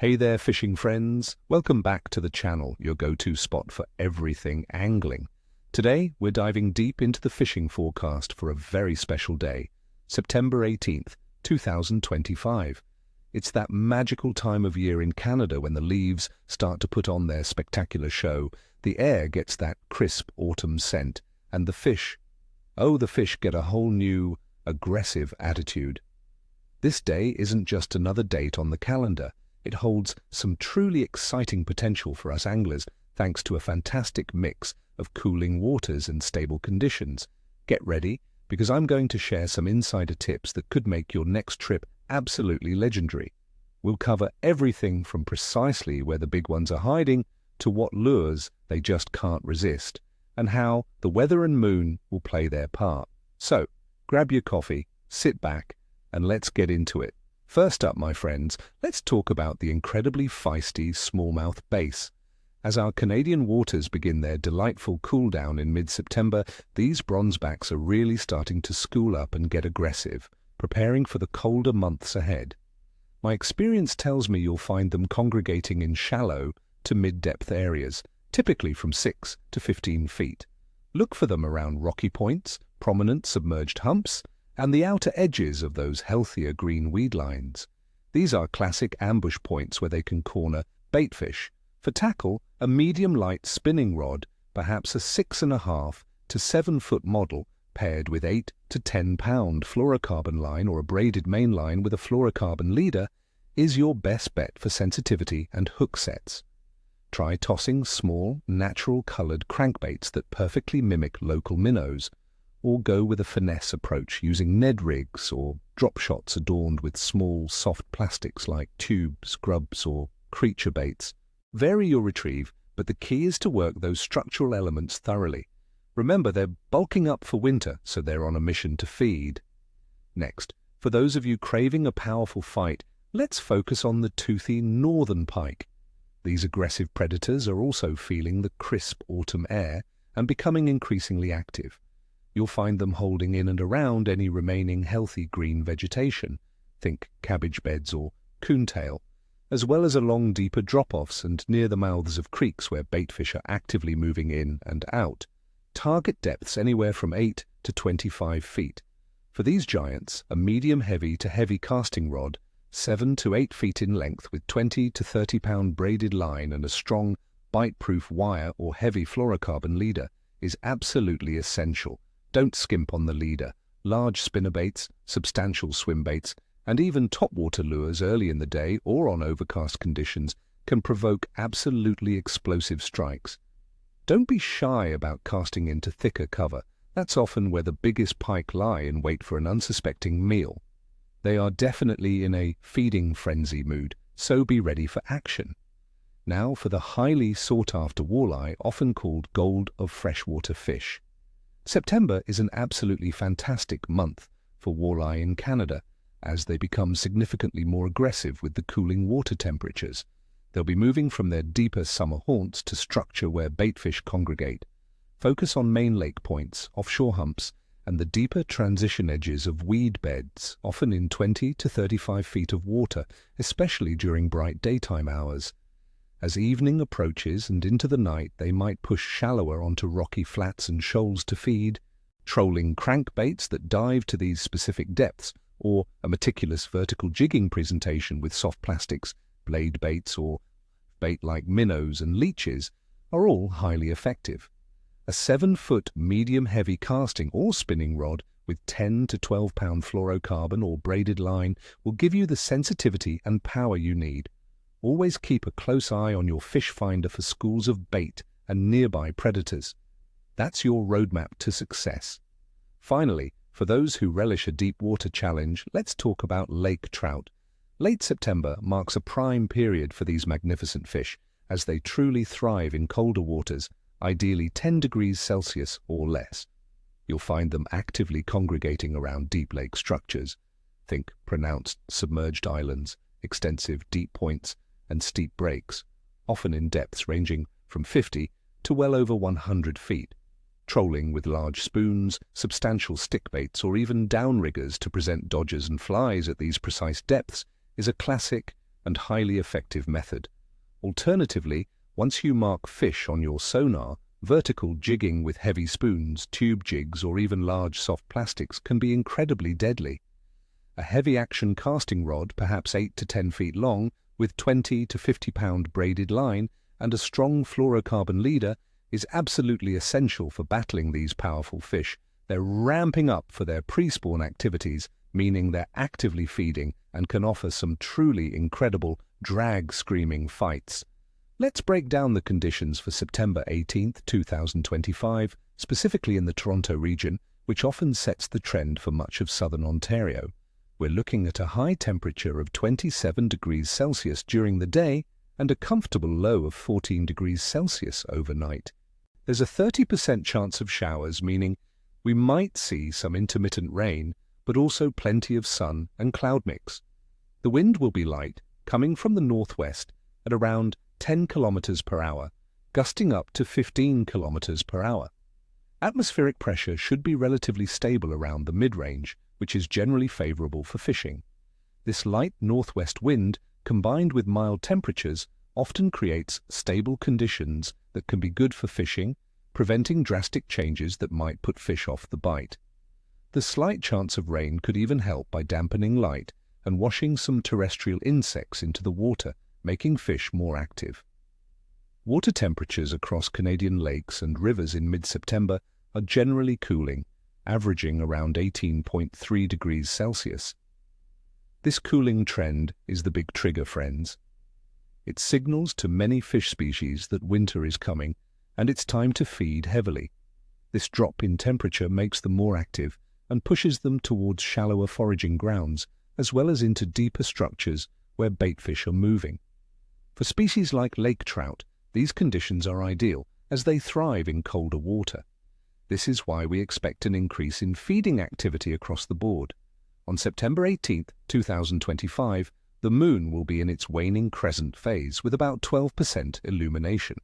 Hey there, fishing friends. Welcome back to the channel, your go-to spot for everything angling. Today, we're diving deep into the fishing forecast for a very special day, September 18th, 2025. It's that magical time of year in Canada when the leaves start to put on their spectacular show, the air gets that crisp autumn scent, and the fish get a whole new, aggressive attitude. This day isn't just another date on the calendar. It holds some truly exciting potential for us anglers thanks to a fantastic mix of cooling waters and stable conditions. Get ready, because I'm going to share some insider tips that could make your next trip absolutely legendary. We'll cover everything from precisely where the big ones are hiding to what lures they just can't resist, and how the weather and moon will play their part. So, grab your coffee, sit back, and let's get into it. First up, my friends, let's talk about the incredibly feisty smallmouth bass. As our Canadian waters begin their delightful cool down in mid-September, these bronzebacks are really starting to school up and get aggressive, preparing for the colder months ahead. My experience tells me you'll find them congregating in shallow to mid-depth areas, typically from 6 to 15 feet. Look for them around rocky points, prominent submerged humps, and the outer edges of those healthier green weed lines. These are classic ambush points where they can corner baitfish. For tackle, a medium-light spinning rod, perhaps a 6.5 to 7 foot model, paired with 8 to 10 pound fluorocarbon line or a braided main line with a fluorocarbon leader, is your best bet for sensitivity and hook sets. Try tossing small, natural-colored crankbaits that perfectly mimic local minnows, or go with a finesse approach using Ned rigs or drop shots adorned with small, soft plastics like tubes, grubs, or creature baits. Vary your retrieve, but the key is to work those structural elements thoroughly. Remember, they're bulking up for winter, so they're on a mission to feed. Next, for those of you craving a powerful fight, let's focus on the toothy northern pike. These aggressive predators are also feeling the crisp autumn air and becoming increasingly active. You'll find them holding in and around any remaining healthy green vegetation, think cabbage beds or coontail, as well as along deeper drop-offs and near the mouths of creeks where baitfish are actively moving in and out. Target depths anywhere from 8 to 25 feet. For these giants, a medium-heavy to heavy casting rod, 7 to 8 feet in length with 20 to 30 pound braided line and a strong, bite-proof wire or heavy fluorocarbon leader, is absolutely essential. Don't skimp on the leader. Large spinnerbaits, substantial swimbaits, and even topwater lures early in the day or on overcast conditions can provoke absolutely explosive strikes. Don't be shy about casting into thicker cover. That's often where the biggest pike lie in wait for an unsuspecting meal. They are definitely in a feeding frenzy mood, so be ready for action. Now for the highly sought-after walleye, often called gold of freshwater fish. September is an absolutely fantastic month for walleye in Canada, as they become significantly more aggressive with the cooling water temperatures. They'll be moving from their deeper summer haunts to structure where baitfish congregate. Focus on main lake points, offshore humps, and the deeper transition edges of weed beds, often in 20 to 35 feet of water, especially during bright daytime hours. As evening approaches and into the night, they might push shallower onto rocky flats and shoals to feed, trolling crankbaits that dive to these specific depths, or a meticulous vertical jigging presentation with soft plastics, blade baits, or bait like minnows and leeches are all highly effective. A 7-foot medium-heavy casting or spinning rod with 10 to 12 pound fluorocarbon or braided line will give you the sensitivity and power you need. Always keep a close eye on your fish finder for schools of bait and nearby predators. That's your roadmap to success. Finally, for those who relish a deep water challenge, let's talk about lake trout. Late September marks a prime period for these magnificent fish, as they truly thrive in colder waters, ideally 10 degrees Celsius or less. You'll find them actively congregating around deep lake structures. Think pronounced submerged islands, extensive deep points, and steep breaks, often in depths ranging from 50 to well over 100 feet. Trolling with large spoons, substantial stickbaits, or even downriggers to present dodgers and flies at these precise depths is a classic and highly effective method. Alternatively, once you mark fish on your sonar, vertical jigging with heavy spoons, tube jigs, or even large soft plastics can be incredibly deadly. A heavy-action casting rod, perhaps 8 to 10 feet long, with 20 to 50-pound braided line and a strong fluorocarbon leader, is absolutely essential for battling these powerful fish. They're ramping up for their pre-spawn activities, meaning they're actively feeding and can offer some truly incredible drag-screaming fights. Let's break down the conditions for September 18, 2025, specifically in the Toronto region, which often sets the trend for much of southern Ontario. We're looking at a high temperature of 27 degrees Celsius during the day and a comfortable low of 14 degrees Celsius overnight. There's a 30% chance of showers, meaning we might see some intermittent rain, but also plenty of sun and cloud mix. The wind will be light, coming from the northwest at around 10 kilometers per hour, gusting up to 15 kilometers per hour. Atmospheric pressure should be relatively stable around the mid-range, which is generally favorable for fishing. This light northwest wind, combined with mild temperatures, often creates stable conditions that can be good for fishing, preventing drastic changes that might put fish off the bite. The slight chance of rain could even help by dampening light and washing some terrestrial insects into the water, making fish more active. Water temperatures across Canadian lakes and rivers in mid-September are generally cooling, averaging around 18.3 degrees Celsius. This cooling trend is the big trigger, friends. It signals to many fish species that winter is coming and it's time to feed heavily. This drop in temperature makes them more active and pushes them towards shallower foraging grounds, as well as into deeper structures where baitfish are moving. For species like lake trout, these conditions are ideal as they thrive in colder water. This is why we expect an increase in feeding activity across the board. On September 18, 2025, the moon will be in its waning crescent phase with about 12% illumination.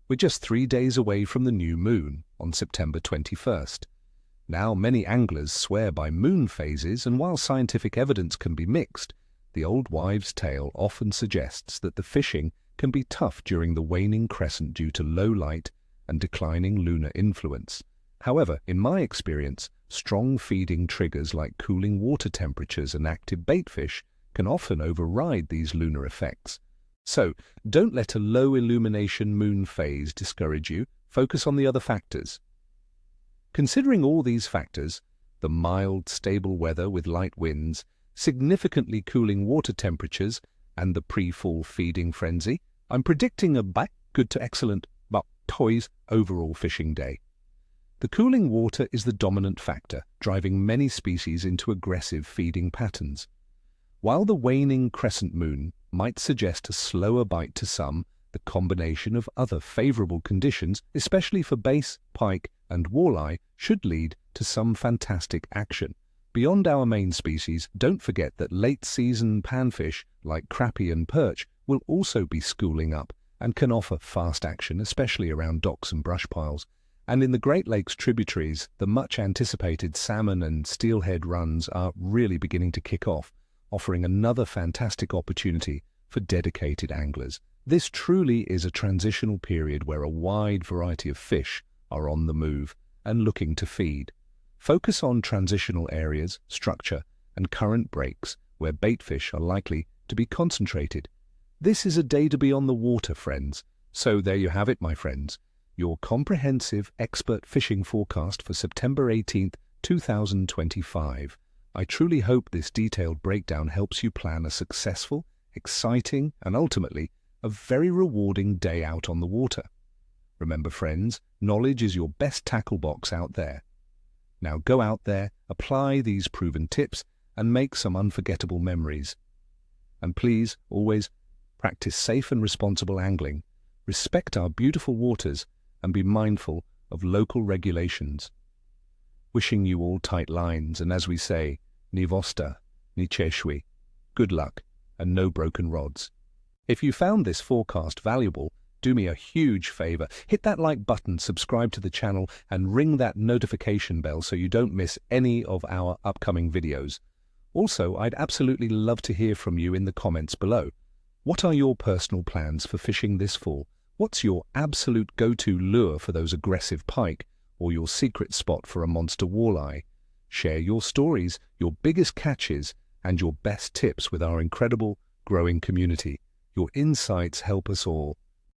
We're just 3 days away from the new moon on September 21st. Now, many anglers swear by moon phases, and while scientific evidence can be mixed, the old wives' tale often suggests that the fishing can be tough during the waning crescent due to low light and declining lunar influence. However, in my experience, strong feeding triggers like cooling water temperatures and active baitfish can often override these lunar effects. So, don't let a low illumination moon phase discourage you. Focus on the other factors. Considering all these factors, the mild, stable weather with light winds, significantly cooling water temperatures, and the pre-fall feeding frenzy, I'm predicting a good to excellent but toys overall fishing day. The cooling water is the dominant factor, driving many species into aggressive feeding patterns. While the waning crescent moon might suggest a slower bite to some, the combination of other favorable conditions, especially for bass, pike, and walleye, should lead to some fantastic action. Beyond our main species, don't forget that late-season panfish like crappie and perch will also be schooling up and can offer fast action, especially around docks and brush piles. And in the Great Lakes tributaries, the much-anticipated salmon and steelhead runs are really beginning to kick off, offering another fantastic opportunity for dedicated anglers. This truly is a transitional period where a wide variety of fish are on the move and looking to feed. Focus on transitional areas, structure, and current breaks where baitfish are likely to be concentrated. This is a day to be on the water, friends. So there you have it, my friends. Your comprehensive expert fishing forecast for September 18th, 2025. I truly hope this detailed breakdown helps you plan a successful, exciting, and ultimately a very rewarding day out on the water. Remember, friends, knowledge is your best tackle box out there. Now go out there, apply these proven tips, and make some unforgettable memories. And please, always, practice safe and responsible angling, respect our beautiful waters, and be mindful of local regulations. Wishing you all tight lines, and as we say, ni vosta, ni cheshwi, good luck, and no broken rods. If you found this forecast valuable, do me a huge favor, hit that like button, subscribe to the channel, and ring that notification bell so you don't miss any of our upcoming videos. Also, I'd absolutely love to hear from you in the comments below. What are your personal plans for fishing this fall? What's your absolute go-to lure for those aggressive pike, or your secret spot for a monster walleye? Share your stories, your biggest catches, and your best tips with our incredible, growing community. Your insights help us all.